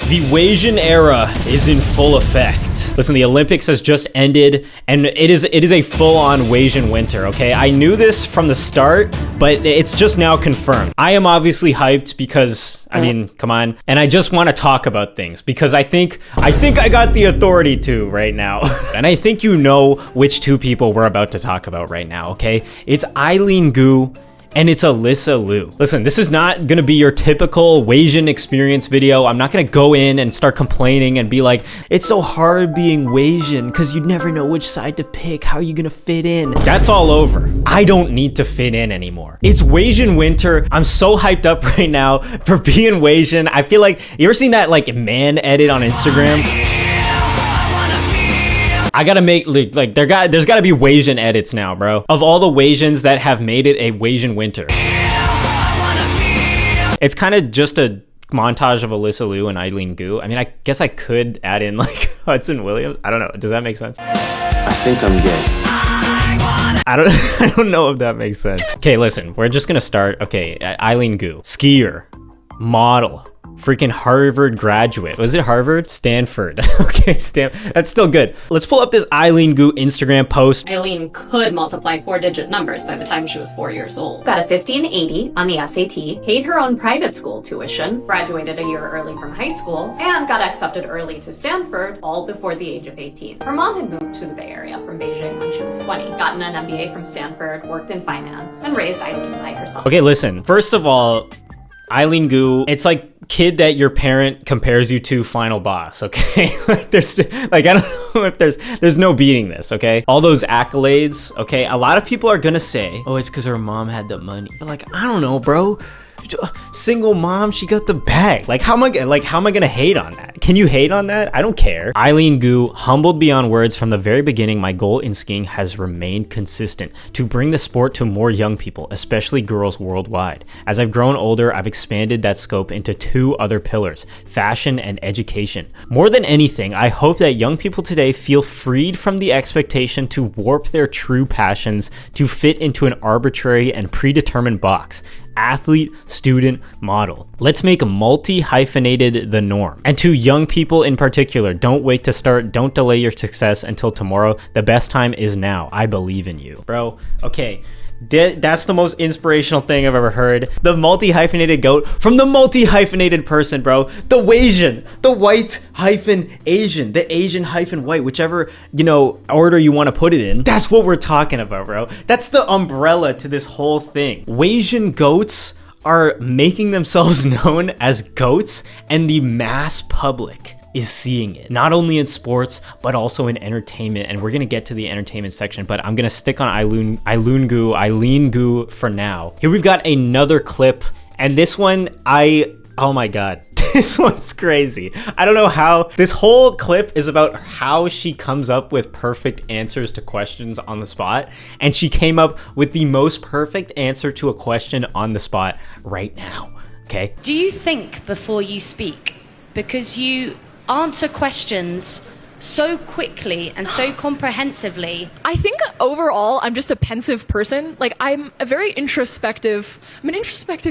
The Wasian era is in full effect. Listen, the Olympics has just ended, and it is a full-on Wasian winter, okay? I knew this from the start, but it's just now confirmed. I am obviously hyped because, I mean, come on. And I just want to talk about things because I think I got the authority to right now. And I think you know which two people we're about to talk about right now, okay? It's Eileen Gu and it's Alysa Liu. Listen, this is not gonna be your typical Wasian experience video. I'm not gonna go in and start complaining and be like, it's so hard being Wasian because you never know which side to pick. How are you gonna fit in? That's all over. I don't need to fit in anymore. It's Wasian winter. I'm so hyped up right now for being Wasian. I feel like, you ever seen that like man edit on Instagram? I gotta make, like, there's gotta be Wasian edits now, bro. Of all the Wasians that have made it a Wasian winter. It's kind of just a montage of Alysa Liu and Eileen Gu. I mean, I guess I could add in, like, Hudson Williams. I don't know. Does that make sense? I think I'm gay. I don't know if that makes sense. Okay, listen. We're just gonna start. Okay, Eileen Gu. Skier. Model. Freaking Harvard graduate. Was it Harvard? Stanford. Okay, that's still good. Let's pull up this Eileen Gu Instagram post. Eileen could multiply 4-digit numbers by the time she was 4 years old. Got a 1580 on the SAT, paid her own private school tuition, Graduated a year early from high school, and got accepted early to Stanford, all before the age of 18. Her mom had moved to the Bay Area from Beijing when she was 20, gotten an MBA from Stanford, worked in finance, and raised Eileen by herself. Okay, listen. First of all, Eileen Gu, it's like kid that your parent compares you to final boss, okay? Like I don't know if there's no beating this, okay? All those accolades, okay? A lot of people are gonna say, oh, it's because her mom had the money. But like, I don't know, bro. Single mom, she got the bag. Like, how am I gonna hate on that? Can you hate on that? I don't care. Eileen Gu, humbled beyond words. From the very beginning, my goal in skiing has remained consistent: to bring the sport to more young people, especially girls worldwide. As I've grown older, I've expanded that scope into two other pillars: fashion and education. More than anything, I hope that young people today feel freed from the expectation to warp their true passions to fit into an arbitrary and predetermined box. Athlete, student, model. Let's make multi-hyphenated the norm. And to young people in particular, don't wait to start. Don't delay your success until tomorrow. The best time is now. I believe in you. Bro, okay. That's the most inspirational thing I've ever heard. The multi-hyphenated goat from the multi-hyphenated person, bro. The Wasian, the white hyphen Asian, the Asian hyphen white, whichever, you know, order you want to put it in. That's what we're talking about, bro. That's the umbrella to this whole thing. Wasian goats are making themselves known as goats, and the mass public is seeing it, not only in sports but also in entertainment. And we're gonna get to the entertainment section, but I'm gonna stick on Eileen Gu for now. Here we've got another clip, and this one, oh my god, this one's crazy. I don't know how. This whole clip is about how she comes up with perfect answers to questions on the spot, and she came up with the most perfect answer to a question on the spot right now. Okay, do you think before you speak? Because you answer questions so quickly and so comprehensively. I think overall I'm just a pensive person. Like, I'm an introspective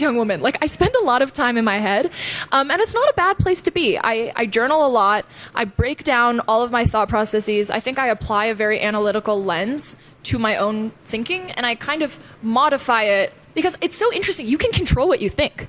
young woman. Like, I spend a lot of time in my head, and it's not a bad place to be. I journal a lot. I break down all of my thought processes. I think I apply a very analytical lens to my own thinking, and I kind of modify it because it's so interesting. You can control what you think.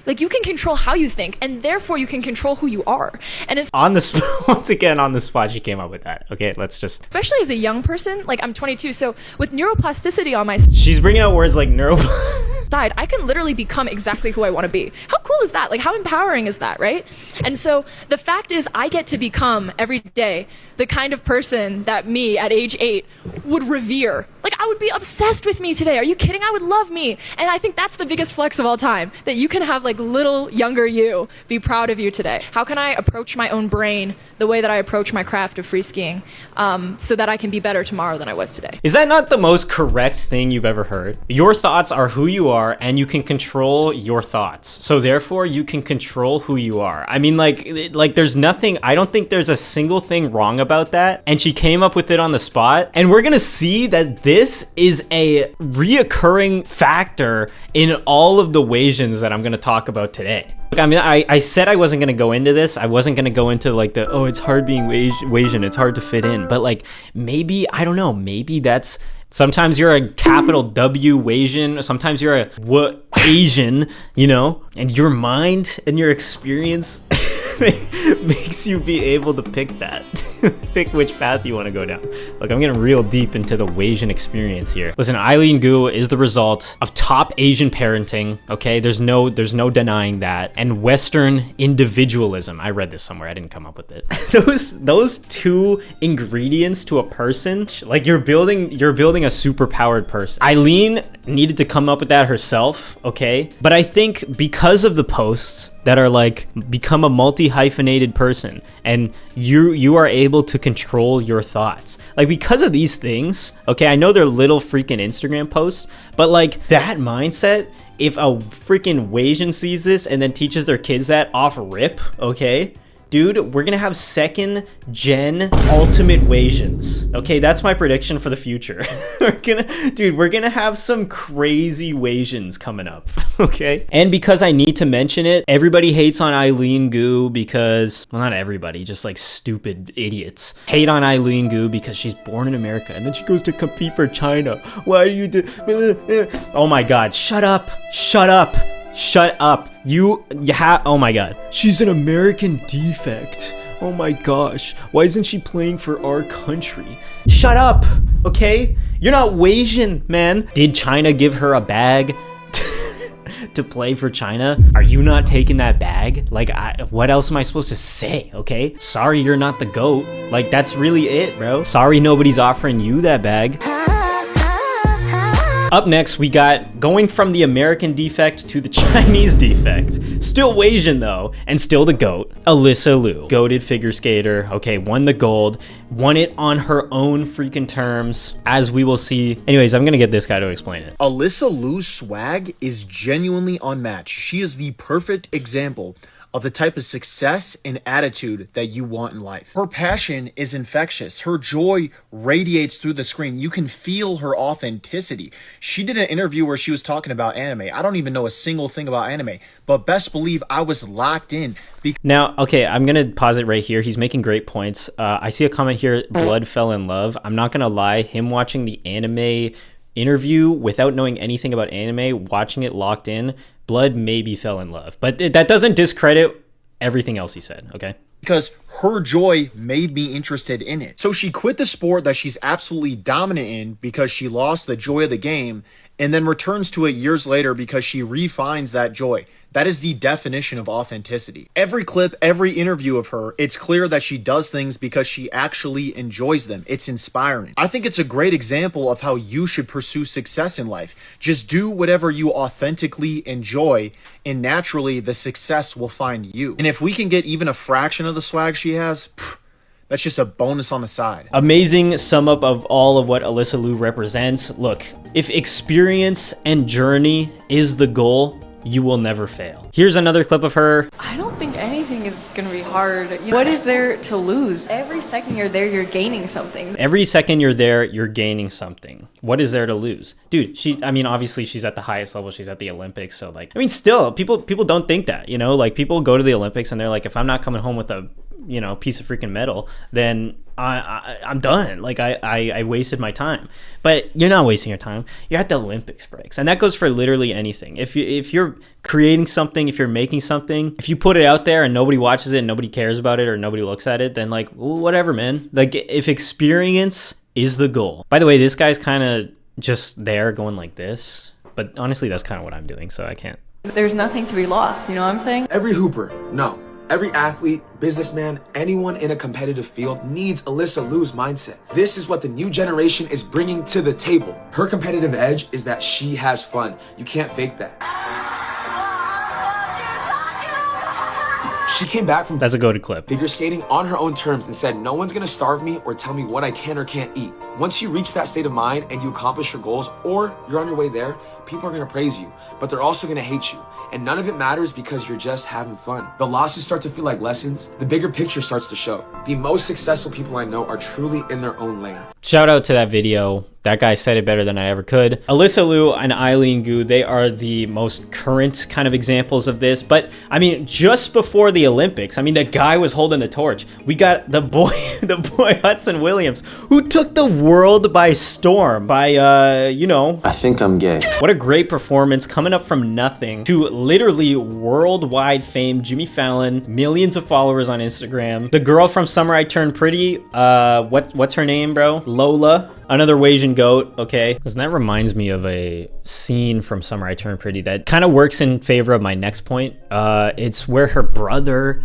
Like, you can control how you think, and therefore you can control who you are. And it's on the spot, once again, on the spot, she came up with that. Okay, let's just. Especially as a young person, like, I'm 22, so with neuroplasticity on my she's bringing out words like side, I can literally become exactly who I want to be. How cool is that? Like, how empowering is that, right? And so the fact is, I get to become every day the kind of person that me at age 8 would revere. Like, I would be obsessed with me today. Are you kidding? I would love me. And I think that's the biggest flex of all time, that you can have, like, little younger you be proud of you today. How can I approach my own brain the way that I approach my craft of free skiing, so that I can be better tomorrow than I was today? Is that not the most correct thing you've ever heard? Your thoughts are who you are, and you can control your thoughts. So therefore, you can control who you are. I mean, like there's nothing, I don't think there's a single thing wrong about that. And she came up with it on the spot. And we're gonna see that this is a reoccurring factor in all of the Wasians that I'm gonna talk about today. I mean, I said I wasn't gonna go into this. I wasn't gonna go into like the, oh, it's hard being Wasian, it's hard to fit in. But like, maybe, I don't know, maybe that's, sometimes you're a capital W Wasian, sometimes you're a Asian, you know? And your mind and your experience makes you be able to pick that. Pick which path you want to go down. Look, I'm getting real deep into the Wasian experience here. Listen, Eileen Gu is the result of top Asian parenting, okay? There's no denying that. And Western individualism. I read this somewhere, I didn't come up with it. Those two ingredients to a person, like you're building a superpowered person. Eileen needed to come up with that herself, okay? But I think because of the posts that are like, become a multi-hyphenated person, and you are able to control your thoughts. Like, because of these things, okay, I know they're little freaking Instagram posts, but like that mindset, if a freaking Wasian sees this and then teaches their kids that off rip, okay? Dude, we're gonna have second gen ultimate Wasians. Okay, that's my prediction for the future. We're gonna have some crazy Wasians coming up, okay? And because I need to mention it, everybody hates on Eileen Gu because, well, not everybody, just like stupid idiots hate on Eileen Gu because she's born in America and then she goes to compete for China. Why do you do? Oh my God, shut up, shut up. Shut up. You have, oh my God. She's an American defect. Oh my gosh. Why isn't she playing for our country? Shut up, okay? You're not Wasian, man. Did China give her a bag to play for China? Are you not taking that bag? Like, what else am I supposed to say, okay? Sorry you're not the GOAT. Like, that's really it, bro. Sorry nobody's offering you that bag. Up next, we got going from the American defect to the Chinese defect. Still Wasian though, and still the GOAT, Alysa Liu. Goated figure skater, okay, won the gold, won it on her own freaking terms, as we will see. Anyways, I'm gonna get this guy to explain it. Alysa Liu's swag is genuinely unmatched. She is the perfect example of the type of success and attitude that you want in life. Her passion is infectious. Her joy radiates through the screen. You can feel her authenticity. She did an interview where she was talking about anime. I don't even know a single thing about anime, but best believe I was locked in. Now, okay, I'm gonna pause it right here. He's making great points. I see a comment here, blood fell in love. I'm not gonna lie, him watching the anime interview without knowing anything about anime, watching it locked in, blood maybe fell in love. But that doesn't discredit everything else he said, okay? Because her joy made me interested in it. So she quit the sport that she's absolutely dominant in because she lost the joy of the game, and then returns to it years later because she refines that joy. That is the definition of authenticity. Every clip, every interview of her, it's clear that she does things because she actually enjoys them. It's inspiring. I think it's a great example of how you should pursue success in life. Just do whatever you authentically enjoy, and naturally the success will find you. And if we can get even a fraction of the swag she has, that's just a bonus on the side. Amazing sum up of all of what Alysa Liu represents. Look, if experience and journey is the goal, you will never fail. Here's another clip of her. I don't think anything is gonna be hard. What is there to lose? Every second you're there, you're gaining something. Every second you're there, you're gaining something. What is there to lose? Dude, I mean, obviously she's at the highest level. She's at the Olympics. So like, I mean, still, people don't think that, you know? Like, people go to the Olympics and they're like, if I'm not coming home with a, you know, piece of freaking metal, then I'm done. Like, I wasted my time. But you're not wasting your time. You're at the Olympics breaks. And that goes for literally anything. If you're creating something, if you're making something, if you put it out there and nobody watches it and nobody cares about it or nobody looks at it, then like, whatever, man. Like, if experience is the goal. By the way, this guy's kind of just there going like this. But honestly, that's kind of what I'm doing, so I can't. There's nothing to be lost, you know what I'm saying? Every hooper, no. Every athlete, businessman, anyone in a competitive field needs Alysa Liu's mindset. This is what the new generation is bringing to the table. Her competitive edge is that she has fun. You can't fake that. She came back from That's a goated clip. figure skating on her own terms and said, no one's gonna starve me or tell me what I can or can't eat. Once you reach that state of mind and you accomplish your goals, or you're on your way there, people are gonna praise you, but they're also gonna hate you. And none of it matters because you're just having fun. The losses start to feel like lessons. The bigger picture starts to show. The most successful people I know are truly in their own lane. Shout out to that video. That guy said it better than I ever could. Alysa Liu and Eileen Gu, they are the most current kind of examples of this. But I mean, just before the Olympics, I mean, the guy was holding the torch. We got the boy, Hudson Williams, who took the world by storm by, you know. I think I'm gay. What a great performance, coming up from nothing to literally worldwide fame. Jimmy Fallon, millions of followers on Instagram. The girl from Summer I Turned Pretty, what's her name, bro? Lola. Another Wasian goat, okay? Listen, that reminds me of a scene from Summer I Turned Pretty that kind of works in favor of my next point. It's where her brother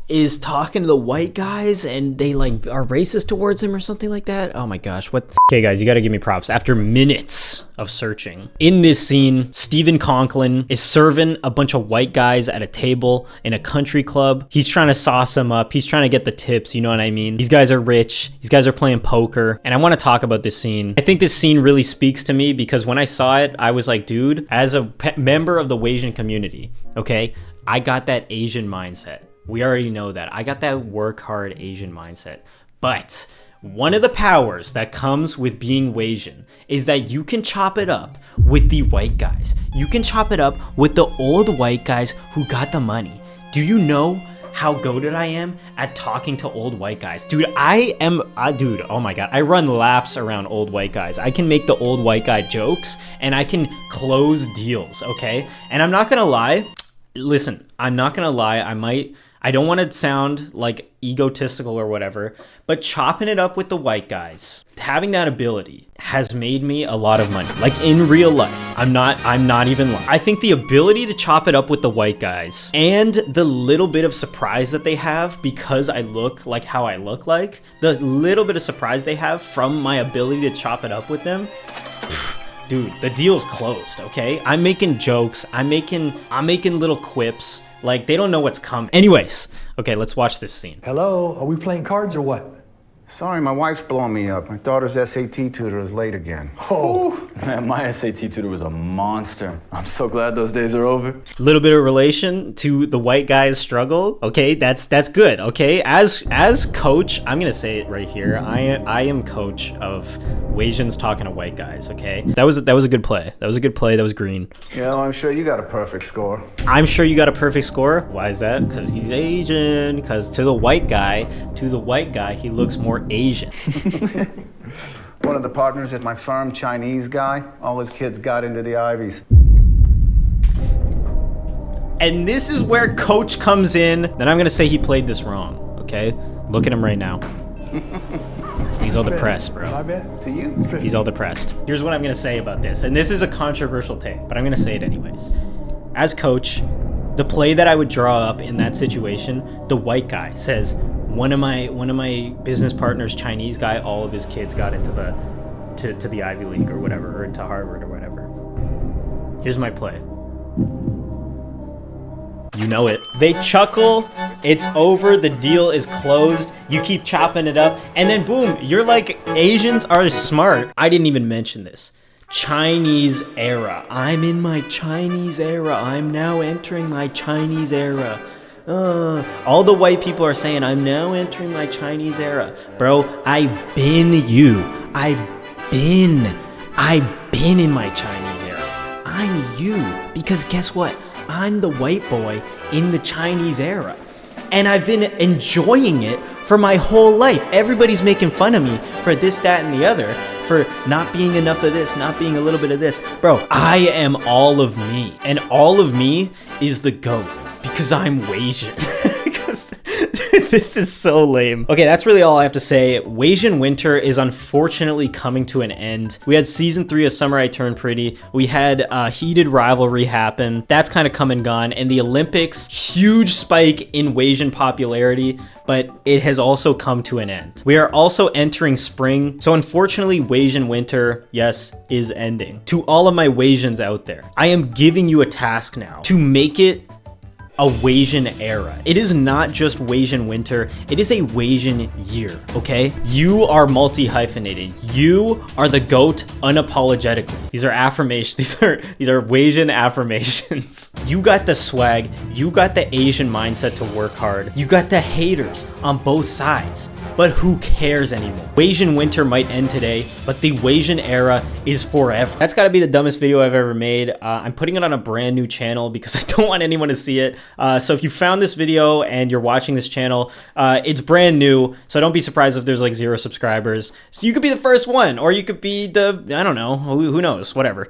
is talking to the white guys and they like are racist towards him or something like that. Oh my gosh, what? Okay guys, you gotta give me props. After minutes of searching, in this scene, Stephen Conklin is serving a bunch of white guys at a table in a country club. He's trying to sauce them up. He's trying to get the tips, you know what I mean? These guys are rich. These guys are playing poker. And I want to talk about this scene. I think this scene really speaks to me because when I saw it, I was like, dude, as a member of the Wasian community, okay, I got that Asian mindset. We already know that. I got that work hard Asian mindset. But one of the powers that comes with being Wasian is that you can chop it up with the white guys. You can chop it up with the old white guys who got the money. Do you know how goated I am at talking to old white guys? Dude, dude, oh my God. I run laps around old white guys. I can make the old white guy jokes and I can close deals, okay? And I'm not gonna lie. Listen, I'm not gonna lie. I don't want to sound like egotistical or whatever, but chopping it up with the white guys, having that ability has made me a lot of money. Like in real life, I'm not even lying. I think the ability to chop it up with the white guys and the little bit of surprise that they have because I look like how I look like, the little bit of surprise they have from my ability to chop it up with them, dude, the deal's closed, okay? I'm making jokes, I'm making little quips. Like, they don't know what's coming. Anyways, okay, let's watch this scene. Hello, are we playing cards or what? Sorry, my wife's blowing me up. My daughter's SAT tutor is late again. Oh, man, my SAT tutor was a monster. I'm so glad those days are over. Little bit of relation to the white guy's struggle. Okay, that's good. Okay, as coach, I'm gonna say it right here. I am coach of Wasians talking to white guys. Okay, that was a good play. That was a good play. That was green. Yeah, well, I'm sure you got a perfect score. I'm sure you got a perfect score. Why is that? Because he's Asian. Because to the white guy, he looks more Asian. One of the partners at my firm, Chinese guy, all his kids got into the Ivies. And this is where coach comes in. Then I'm gonna say he played this wrong, okay? Look at him right now. He's all depressed, bro. I bet. To you? He's all depressed. Here's what I'm gonna say about this, and this is a controversial take, but I'm gonna say it anyways. As coach, the play that I would draw up in that situation, the white guy says, one of my business partners, Chinese guy, all of his kids got into the Ivy League or whatever, or into Harvard or whatever. Here's my play. You know it. They chuckle, it's over, the deal is closed, you keep chopping it up, and then boom, you're like, Asians are smart. I didn't even mention this. Chinese era. I'm in my Chinese era. I'm now entering my Chinese era. All the white people are saying, I'm now entering my Chinese era. Bro, I've been you. I've been in my Chinese era. I'm you. Because guess what? I'm the white boy in the Chinese era. And I've been enjoying it for my whole life. Everybody's making fun of me for this, that, and the other. For not being enough of this, not being a little bit of this. Bro, I am all of me. And all of me is the GOAT. Because I'm Wasian. This is so lame. Okay, that's really all I have to say. Wasian Winter is unfortunately coming to an end. We had season 3 of Summer I Turned Pretty. We had heated rivalry happen. That's kind of come and gone. And the Olympics, huge spike in Wasian popularity, but it has also come to an end. We are also entering spring. So unfortunately, Wasian Winter, yes, is ending. To all of my Wasians out there, I am giving you a task now to make it a Wasian era. It is not just Wasian winter, it is a Wasian year, okay? You are multi-hyphenated. You are the GOAT unapologetically. These are affirmations. These are Wasian affirmations. You got the swag, you got the Asian mindset to work hard, you got the haters on both sides. But who cares anymore? Wasian winter might end today, but the Wasian era is forever. That's gotta be the dumbest video I've ever made. I'm putting it on a brand new channel because I don't want anyone to see it. So if you found this video and you're watching this channel, it's brand new, so don't be surprised if there's like 0 subscribers. So you could be the first one, or you could be the, I don't know, who knows, whatever.